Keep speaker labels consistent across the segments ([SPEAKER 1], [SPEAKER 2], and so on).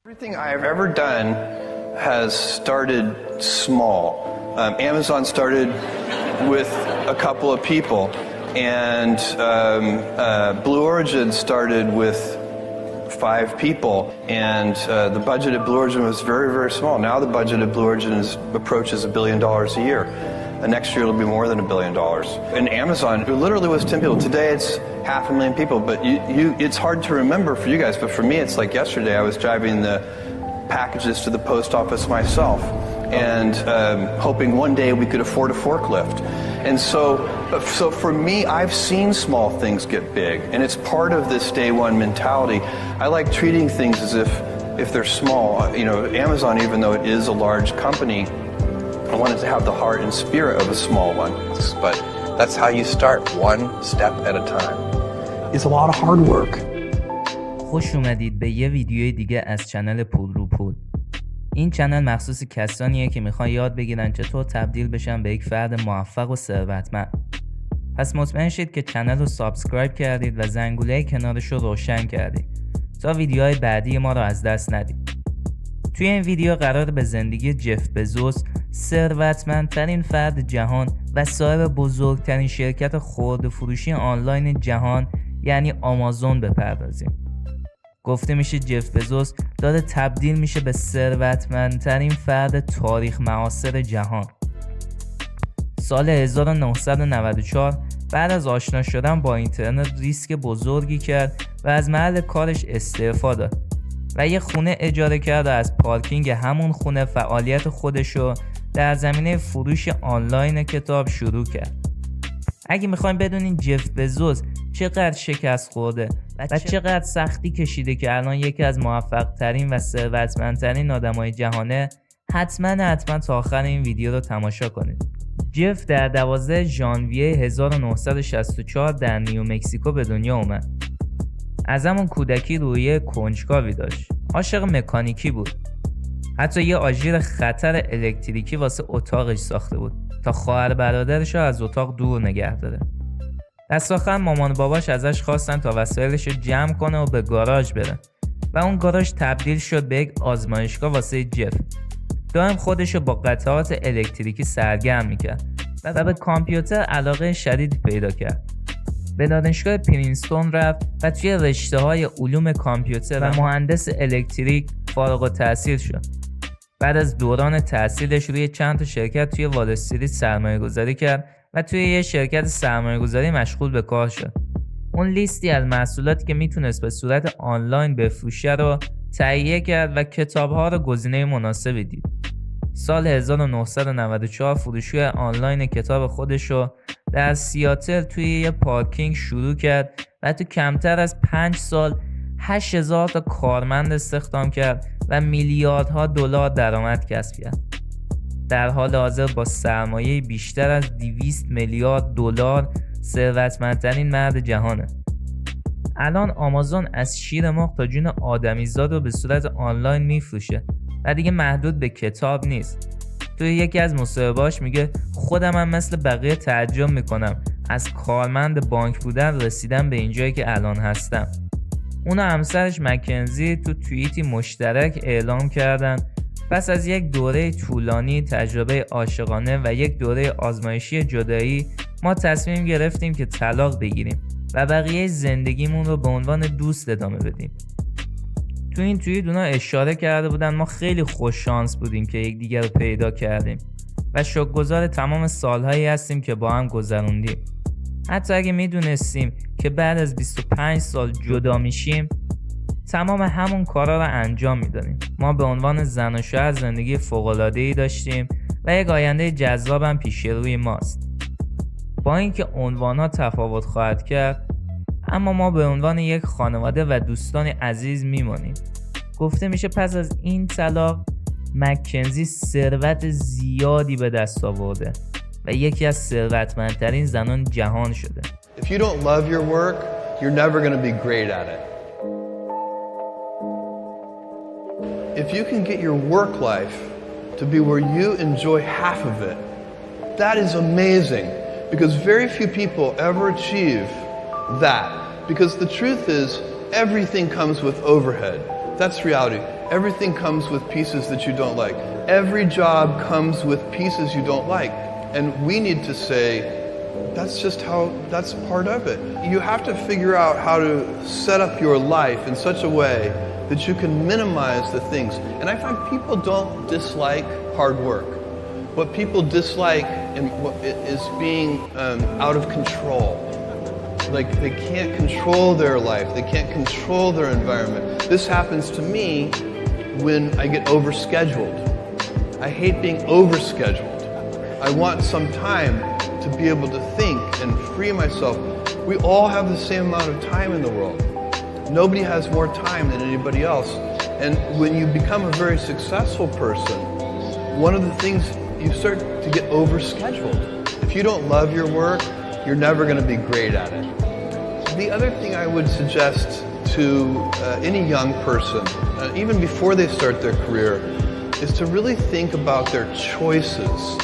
[SPEAKER 1] Everything I've ever done has started small. Amazon started with a couple of people, and Blue Origin started with 5 people, and the budget at Blue Origin was very, very small. Now the budget at Blue Origin approaches $1 billion a year. Next year it'll be more than $1 billion. And Amazon, it literally was 10 people. Today it's 500,000 people, but it's hard to remember for you guys, but for me it's like yesterday I was driving the packages to the post office myself and hoping one day we could afford a forklift. And so for me, I've seen small things get big, and it's part of this day one mentality. I like treating things as if they're small. You know, Amazon, even though it is a large company, I wanted to have the heart and spirit of a small one. But that's how you start, one step at a time.
[SPEAKER 2] It's a lot of hard work.
[SPEAKER 3] خوش اومدید به یه ویدیوی دیگه از چنل پول رو پول. این چنل مخصوص کسانیه که میخوان یاد بگیرن چطور تبدیل بشن به یک فرد موفق و ثروتمند. پس مطمئن شید که چنل رو سابسکرایب کردید و زنگوله کنارش رو روشن کردید تا ویدیوهای بعدی ما رو از دست ندید. توی این ویدیو قرار به زندگی جف بزوس، ثروتمندترین فرد جهان و صاحب بزرگترین شرکت خرده فروشی آنلاین جهان یعنی آمازون بپردازیم. گفته میشه جف بزوس داره تبدیل میشه به ثروتمندترین فرد تاریخ معاصر جهان. سال 1994 بعد از آشنا شدن با اینترنت ریسک بزرگی کرد و از محل کارش استعفا داد و یه خونه اجاره کرد و از پارکینگ همون خونه فعالیت خودشو در زمینه فروش آنلاین کتاب شروع کرد. اگه میخوایم بدونین جف بزوس چقدر شکست خورده و چقدر سختی کشیده که الان یکی از موفق ترین و ثروتمندترین آدمای جهانه، حتما تا آخر این ویدیو رو تماشا کنید. جف در 12 ژانویه 1964 در نیومکسیکو به دنیا اومد. از همون کودکی روحیه کنجکاوی داشت. عاشق مکانیکی بود. حتی یه آژیر خطر الکتریکی واسه اتاقش ساخته بود تا خواهر برادرش رو از اتاق دور نگه داره. دست آخر مامان و باباش ازش خواستن تا وسایلش رو جمع کنه و به گاراژ بره و اون گاراژ تبدیل شد به یک آزمایشگاه واسه جف. دائم خودش رو با قطعات الکتریکی سرگرم میکرد و به کامپیوتر علاقه شدیدی پیدا کرد. به دانشگاه پرینستون رفت و توی رشته‌های علوم کامپیوتر و مهندس الکتریک فارغ التحصیل شد. بعد از دوران تحصیلش روی چند تا شرکت توی وال استریت سرمایه‌گذاری کرد و توی یه شرکت سرمایه‌گذاری مشغول به کار شد. اون لیستی از محصولاتی که میتونست به صورت آنلاین بفروشه رو تهیه کرد و کتاب‌ها رو گزینه مناسبی دید. سال 1994 فروشگاه آنلاین کتاب خودش رو در سیاتل توی یه پارکینگ شروع کرد و تو کمتر از 5 سال 8000 تا کارمند استخدام کرد و میلیاردها دلار درآمد کسب کرد. در حال حاضر با سرمایه بیشتر از 200 میلیارد دلار ثروتمندترین مرد جهانه. الان آمازون از شیر مرغ تا جون آدمیزاد رو به صورت آنلاین میفروشه و دیگه محدود به کتاب نیست. توی یکی از مصاحبه‌هاش میگه خودم هم مثل بقیه تعجب میکنم از کارمند بانک بودن رسیدم به اینجایی که الان هستم. اون و همسرش مکنزی تو توییتی مشترک اعلام کردن پس از یک دوره طولانی تجربه عاشقانه و یک دوره آزمایشی جدایی ما تصمیم گرفتیم که طلاق بگیریم و بقیه زندگیمون رو به عنوان دوست ادامه بدیم. تو این توییت اونا اشاره کرده بودن ما خیلی خوش شانس بودیم که یکدیگر رو پیدا کردیم و شکرگزار تمام سالهایی هستیم که با هم گذروندیم. حتی اگه میدونستیم که بعد از 25 سال جدا میشیم تمام همون کارا رو انجام میدادیم. ما به عنوان زن و شوهر زندگی فوق‌العاده‌ای داشتیم و یک آینده جذاب هم پیش روی ماست. با اینکه عنوان‌ها تفاوت خواهد کرد اما ما به عنوان یک خانواده و دوستان عزیز میمونیم. گفته میشه پس از این طلاق مکنزی ثروت زیادی به دست آورده و یکی از ثروتمندترین زنان جهان شده.
[SPEAKER 1] If you don't love your work, you're never going to be great at it. If you can get your work life to be where you enjoy half of it, that is amazing because very few people ever achieve that. Because the truth is, everything comes with overhead. That's reality. everything comes with pieces that you don't like. Every job comes with pieces you don't like. And we need to say, that's part of it. You have to figure out how to set up your life in such a way that you can minimize the things. And I find people don't dislike hard work. What people dislike is being out of control. Like they can't control their life, they can't control their environment. This happens to me when I get overscheduled. I hate being overscheduled. I want some time to be able to think and free myself. We all have the same amount of time in the world. Nobody has more time than anybody else. And when you become a very successful person, one of the things, you start to get overscheduled. If you don't love your work, you're never going to be great at it. The other thing I would suggest to any young person, even before they start their career, is to really think about their choices.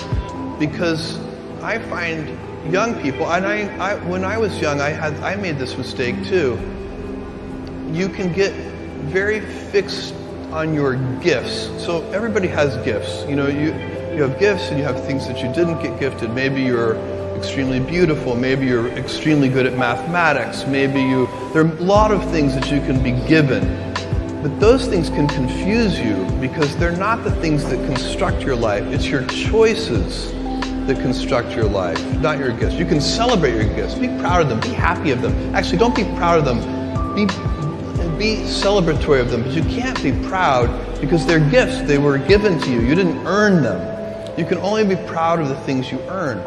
[SPEAKER 1] Because I find young people, and when I was young, I made this mistake too. You can get very fixed on your gifts. So everybody has gifts. You know, you have gifts and you have things that you didn't get gifted. Maybe you're extremely beautiful. Maybe you're extremely good at mathematics. There are a lot of things that you can be given. But those things can confuse you because they're not the things that construct your life. It's your choices that construct your life, not your gifts. You can celebrate your gifts. Be proud of them. Be happy of them. Actually, don't be proud of them. Be celebratory of them. But you can't be proud because they're gifts. They were given to you. You didn't earn them. You can only be proud of the things you earn.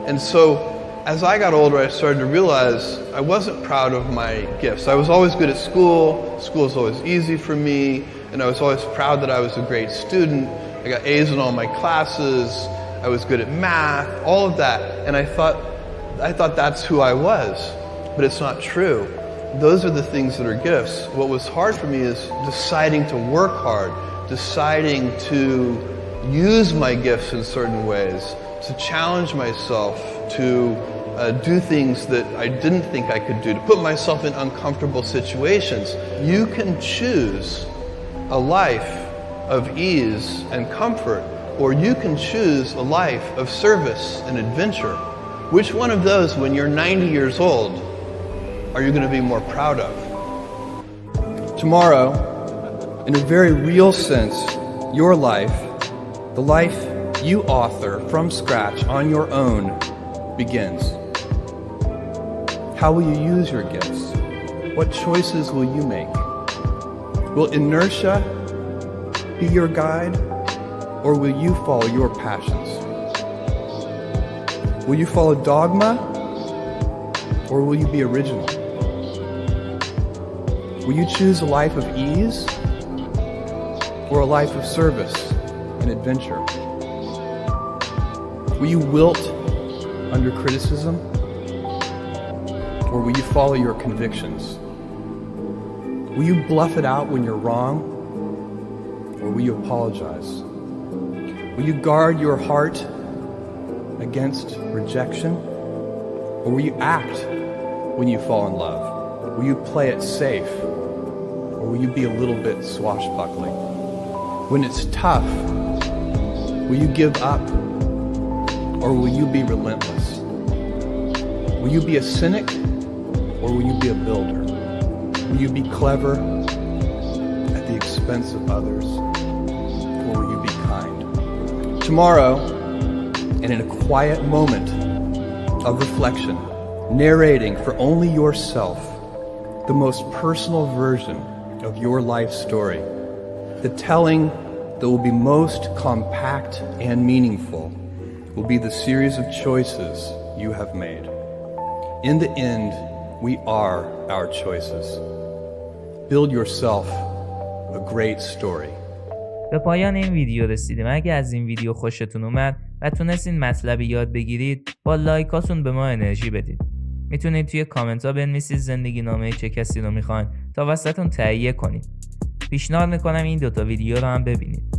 [SPEAKER 1] And so, as I got older, I started to realize I wasn't proud of my gifts. I was always good at school. School was always easy for me. And I was always proud that I was a great student. I got A's in all my classes. I was good at math, all of that. And I thought that's who I was. But it's not true. Those are the things that are gifts. What was hard for me is deciding to work hard, deciding to use my gifts in certain ways, to challenge myself, to do things that I didn't think I could do, to put myself in uncomfortable situations. You can choose a life of ease and comfort, or you can choose a life of service and adventure. Which one of those, when you're 90 years old, are you going to be more proud of? Tomorrow, in a very real sense, your life, the life you author from scratch on your own, begins. How will you use your gifts? What choices will you make? Will inertia be your guide, or will you follow your passions? Will you follow dogma, or will you be original? Will you choose a life of ease, or a life of service and adventure? Will you wilt under criticism, or will you follow your convictions? Will you bluff it out when you're wrong, or will you apologize? Will you guard your heart against rejection, or will you act when you fall in love? Will you play it safe, or will you be a little bit swashbuckling? When it's tough, will you give up, or will you be relentless? Will you be a cynic, or will you be a builder? Will you be clever at the expense of others, or will you be kind? Tomorrow, and in a quiet moment of reflection, narrating for only yourself the most personal version of your life story, the telling that will be most compact and meaningful will be the series of choices you have made. In the end, we are our choices. Build yourself a great story.
[SPEAKER 3] به پایان این ویدیو رسیدیم. اگه از این ویدیو خوشتون اومد و تونستین مطلبی یاد بگیرید، با لایکاتون به ما انرژی بدید. میتونید توی کامنت ها بنویسید زندگینامه چه کسی رو میخواین تا واسهتون تهیه کنید. پیشنهاد میکنم این دوتا ویدیو رو هم ببینید.